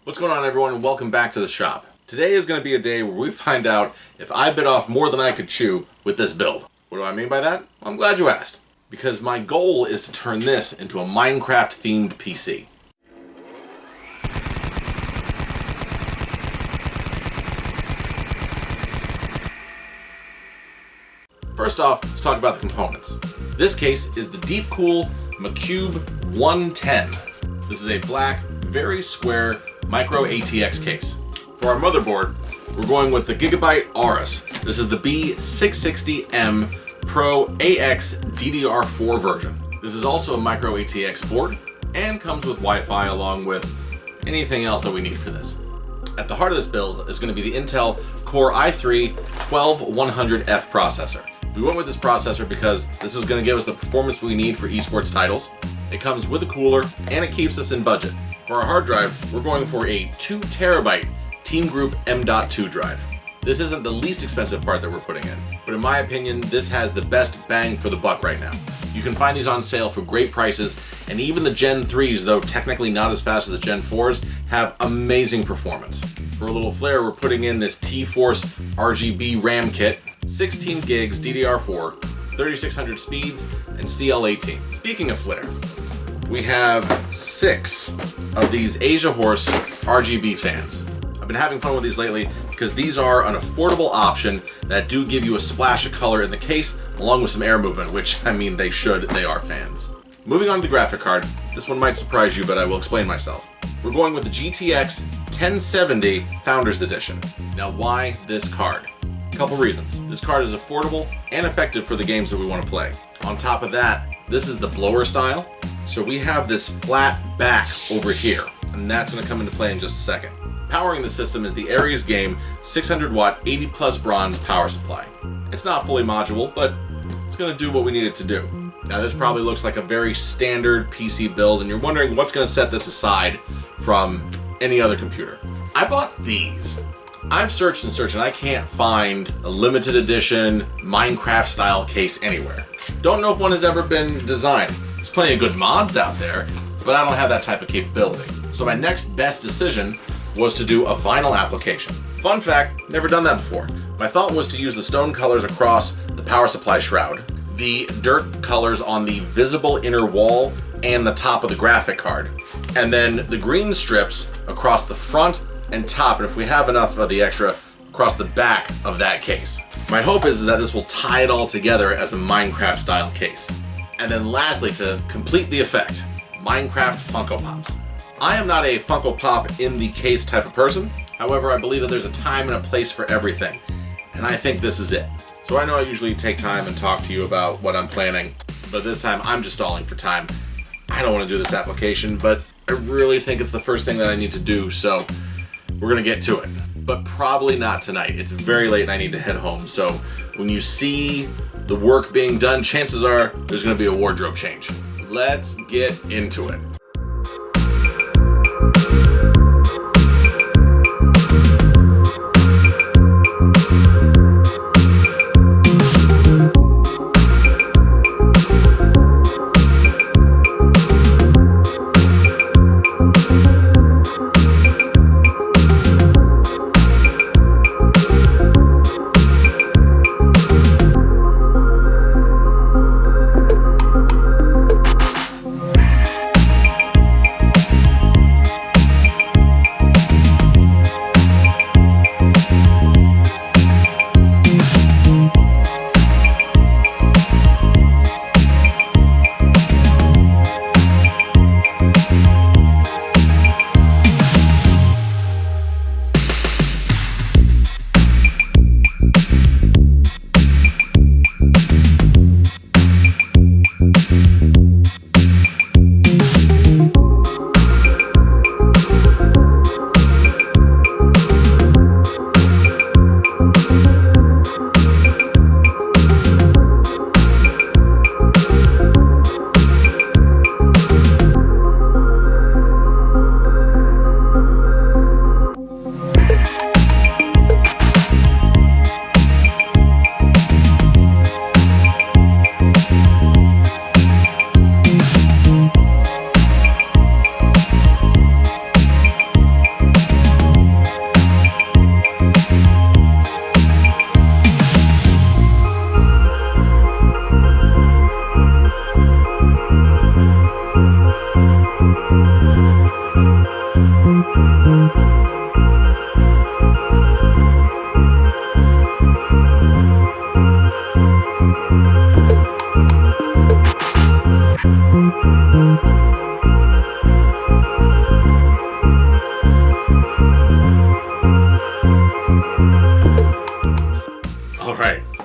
What's going on, everyone, and welcome back to the shop. Today is going to be a day where we find out if I bit off more than I could chew with this build. What do I mean by that? Well, I'm glad you asked. Because my goal is to turn this into a Minecraft-themed PC. First off, let's talk about the components. This case is the Deepcool Macube 110. This is a black, very square micro ATX case. For our motherboard, we're going with the Gigabyte Aorus. This is the B660M Pro AX DDR4 version. This is also a micro ATX board and comes with Wi-Fi along with anything else that we need for this. At the heart of this build is going to be the Intel Core i3-12100F processor. We went with this processor because this is going to give us the performance we need for esports titles. It comes with a cooler and it keeps us in budget. For our hard drive, we're going for a 2 terabyte Team Group M.2 drive. This isn't the least expensive part that we're putting in, but in my opinion, this has the best bang for the buck right now. You can find these on sale for great prices, and even the Gen 3s, though technically not as fast as the Gen 4s, have amazing performance. For a little flair, we're putting in this T-Force RGB RAM kit, 16 gigs DDR4, 3600 speeds, and CL18. Speaking of flair, we have 6 of these Asia Horse RGB fans. I've been having fun with these lately because these are an affordable option that do give you a splash of color in the case along with some air movement, which, I mean, they are fans. Moving on to the graphic card, this one might surprise you, but I will explain myself. We're going with the GTX 1070 Founders Edition. Now, why this card? A couple reasons. This card is affordable and effective for the games that we want to play. On top of that, this is the blower style, so we have this flat back over here, and that's going to come into play in just a second. Powering the system is the Ares Game 600 watt 80 plus bronze power supply. It's not fully modular, but it's going to do what we need it to do. Now, this probably looks like a very standard PC build, and you're wondering what's going to set this aside from any other computer. I bought these. I've searched and searched, and I can't find a limited edition Minecraft style case anywhere. Don't know if one has ever been designed. There's plenty of good mods out there, but I don't have that type of capability. So my next best decision was to do a vinyl application. Fun fact, never done that before. My thought was to use the stone colors across the power supply shroud, the dirt colors on the visible inner wall and the top of the graphic card, and then the green strips across the front and top, and if we have enough of the extra, across the back of that case. My hope is that this will tie it all together as a Minecraft style case. And then lastly, to complete the effect, Minecraft Funko Pops. I am not a Funko Pop in the case type of person. However, I believe that there's a time and a place for everything. And I think this is it. So I know I usually take time and talk to you about what I'm planning, but this time I'm just stalling for time. I don't want to do this application, but I really think it's the first thing that I need to do, so we're gonna get to it. But probably not tonight. It's very late and I need to head home, so when you see the work being done, chances are there's gonna be a wardrobe change. Let's get into it. Alright,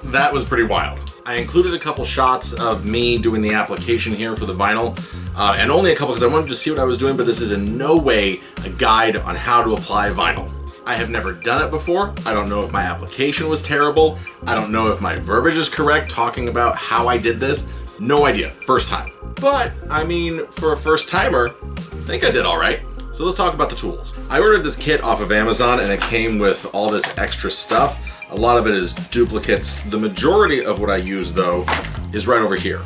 that was pretty wild. I included a couple shots of me doing the application here for the vinyl, and only a couple because I wanted to see what I was doing, but this is in no way a guide on how to apply vinyl. I have never done it before. I don't know if my application was terrible. I don't know if my verbiage is correct talking about how I did this. No idea. First time. But, I mean, for a first timer, I think I did alright. So let's talk about the tools. I ordered this kit off of Amazon and it came with all this extra stuff. A lot of it is duplicates. The majority of what I use though is right over here.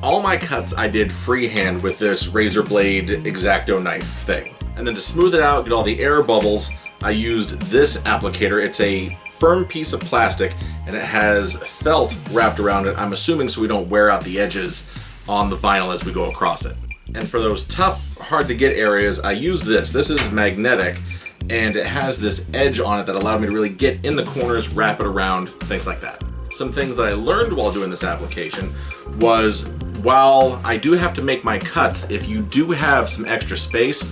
All my cuts I did freehand with this razor blade X-Acto knife thing. And then to smooth it out, get all the air bubbles, I used this applicator. It's a firm piece of plastic and it has felt wrapped around it, I'm assuming so we don't wear out the edges on the vinyl as we go across it. And for those tough, hard to get areas, I used this. This is magnetic and it has this edge on it that allowed me to really get in the corners, wrap it around, things like that. Some things that I learned while doing this application was, while I do have to make my cuts, if you do have some extra space,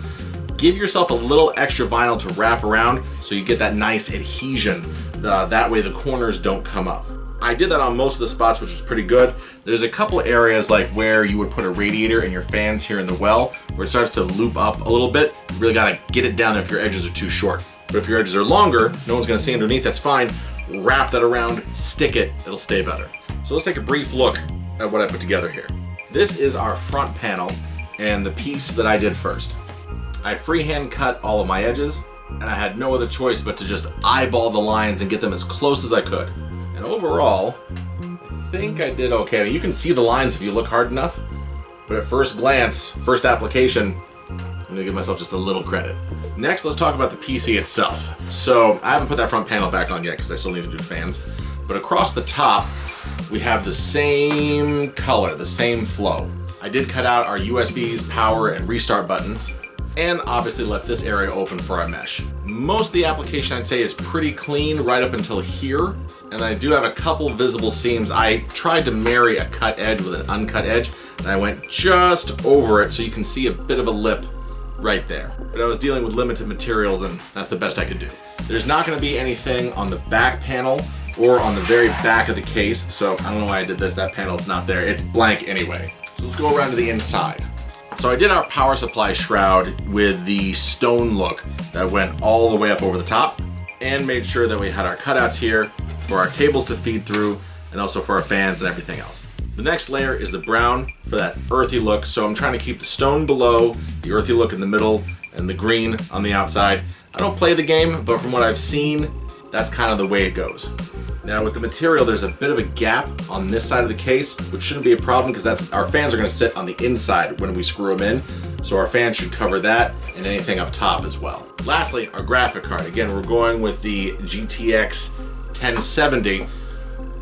give yourself a little extra vinyl to wrap around so you get that nice adhesion. That way the corners don't come up. I did that on most of the spots, which was pretty good. There's a couple areas like where you would put a radiator and your fans here in the well, where it starts to loop up a little bit. You really gotta get it down there if your edges are too short. But if your edges are longer, no one's gonna see underneath, that's fine. Wrap that around, stick it, it'll stay better. So let's take a brief look at what I put together here. This is our front panel and the piece that I did first. I freehand cut all of my edges and I had no other choice but to just eyeball the lines and get them as close as I could. And overall, I think I did okay. I mean, you can see the lines if you look hard enough, but at first glance, first application, I'm gonna give myself just a little credit. Next, let's talk about the PC itself. So I haven't put that front panel back on yet because I still need to do fans, but across the top, we have the same color, the same flow. I did cut out our USBs, power, and restart buttons, and obviously left this area open for our mesh. Most of the application I'd say is pretty clean right up until here, and I do have a couple visible seams. I tried to marry a cut edge with an uncut edge, and I went just over it so you can see a bit of a lip right there. But I was dealing with limited materials and that's the best I could do. There's not gonna be anything on the back panel or on the very back of the case, so I don't know why I did this, that panel's not there. It's blank anyway. So let's go around to the inside. So I did our power supply shroud with the stone look that went all the way up over the top and made sure that we had our cutouts here for our cables to feed through and also for our fans and everything else. The next layer is the brown for that earthy look, so I'm trying to keep the stone below, the earthy look in the middle, and the green on the outside. I don't play the game, but from what I've seen, that's kind of the way it goes. Now with the material, there's a bit of a gap on this side of the case, which shouldn't be a problem because our fans are going to sit on the inside when we screw them in. So our fans should cover that and anything up top as well. Lastly, our graphic card. Again, we're going with the GTX 1070.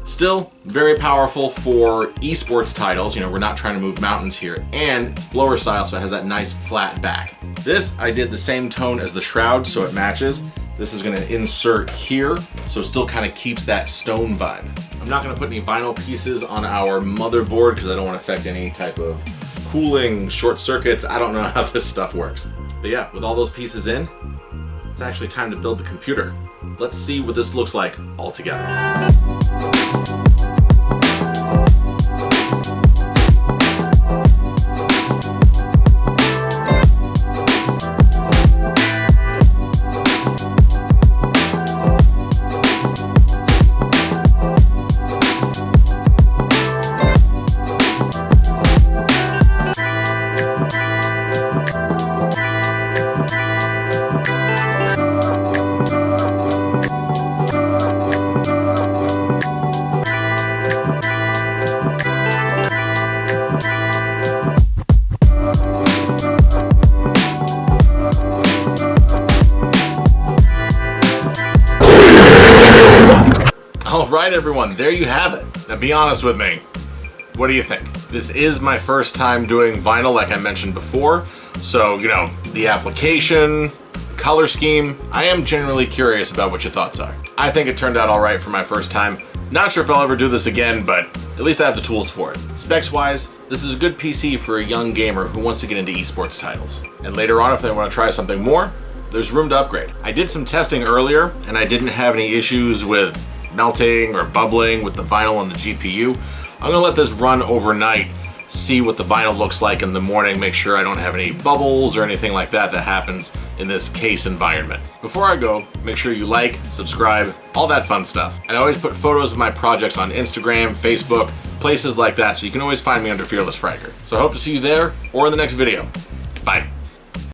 Still very powerful for esports titles. You know, we're not trying to move mountains here. And it's blower style, so it has that nice flat back. This, I did the same tone as the shroud, so it matches. This is gonna insert here, so it still kind of keeps that stone vibe. I'm not gonna put any vinyl pieces on our motherboard because I don't want to affect any type of cooling, short circuits. I don't know how this stuff works. But yeah, with all those pieces in, it's actually time to build the computer. Let's see what this looks like all together. Alright everyone, there you have it. Now be honest with me. What do you think? This is my first time doing vinyl like I mentioned before. So, you know, the application, the color scheme, I am generally curious about what your thoughts are. I think it turned out alright for my first time. Not sure if I'll ever do this again, but at least I have the tools for it. Specs wise, this is a good PC for a young gamer who wants to get into esports titles. And later on, if they want to try something more, there's room to upgrade. I did some testing earlier, and I didn't have any issues with melting or bubbling with the vinyl on the GPU. I'm gonna let this run overnight, see what the vinyl looks like in the morning, make sure I don't have any bubbles or anything like that happens in this case environment. Before I go, make sure you like, subscribe, all that fun stuff. And I always put photos of my projects on Instagram, Facebook, places like that, so you can always find me under Fearless Fragger. So I hope to see you there or in the next video. Bye.